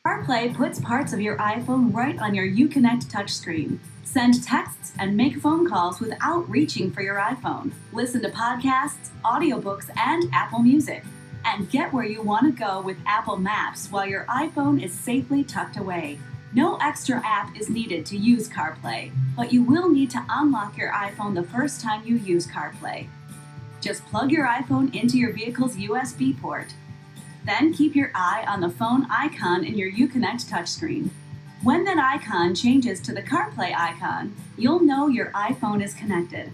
CarPlay puts parts of your iPhone right on your Uconnect Touchscreen. Send texts and make phone calls without reaching for your iPhone. Listen to podcasts, audiobooks, and Apple Music. And get where you want to go with Apple Maps while your iPhone is safely tucked away. No extra app is needed to use CarPlay, but you will need to unlock your iPhone the first time you use CarPlay. Just plug your iPhone into your vehicle's USB port. Then keep your eye on the phone icon in your Uconnect touchscreen. When that icon changes to the CarPlay icon, you'll know your iPhone is connected.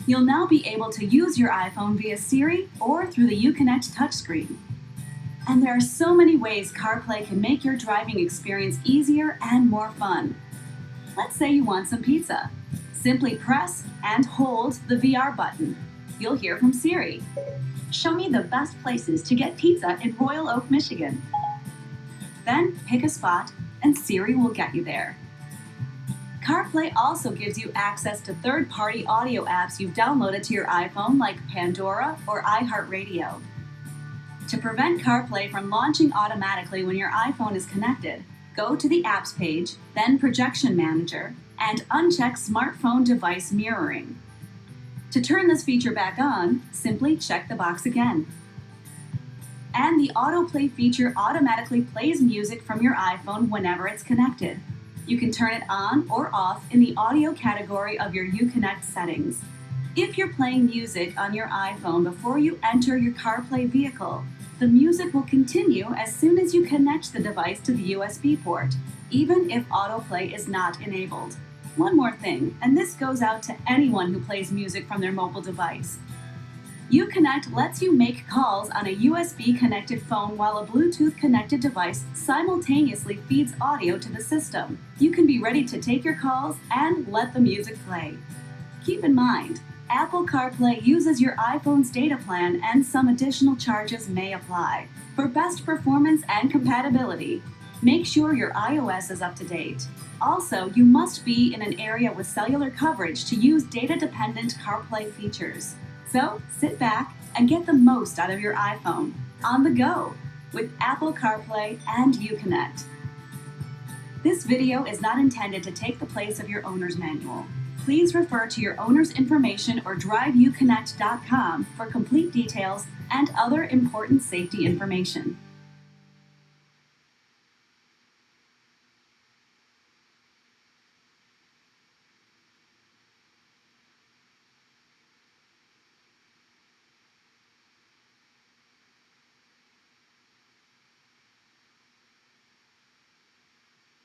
You'll now be able to use your iPhone via Siri or through the Uconnect touchscreen. And there are so many ways CarPlay can make your driving experience easier and more fun. Let's say you want some pizza. Simply press and hold the VR button. You'll hear from Siri. Show me the best places to get pizza in Royal Oak, Michigan. Then pick a spot and Siri will get you there. CarPlay also gives you access to third-party audio apps you've downloaded to your iPhone like Pandora or iHeartRadio. To prevent CarPlay from launching automatically when your iPhone is connected, go to the Apps page, then Projection Manager, and uncheck Smartphone Device Mirroring. To turn this feature back on, simply check the box again. And the autoplay feature automatically plays music from your iPhone whenever it's connected. You can turn it on or off in the audio category of your Uconnect settings. If you're playing music on your iPhone before you enter your CarPlay vehicle, the music will continue as soon as you connect the device to the USB port, even if autoplay is not enabled. One more thing, and this goes out to anyone who plays music from their mobile device. Uconnect lets you make calls on a USB-connected phone while a Bluetooth-connected device simultaneously feeds audio to the system. You can be ready to take your calls and let the music play. Keep in mind, Apple CarPlay uses your iPhone's data plan and some additional charges may apply. For best performance and compatibility, make sure your iOS is up to date. Also, you must be in an area with cellular coverage to use data-dependent CarPlay features. So, sit back and get the most out of your iPhone on the go with Apple CarPlay and Uconnect. This video is not intended to take the place of your owner's manual. Please refer to your owner's information or driveuconnect.com for complete details and other important safety information.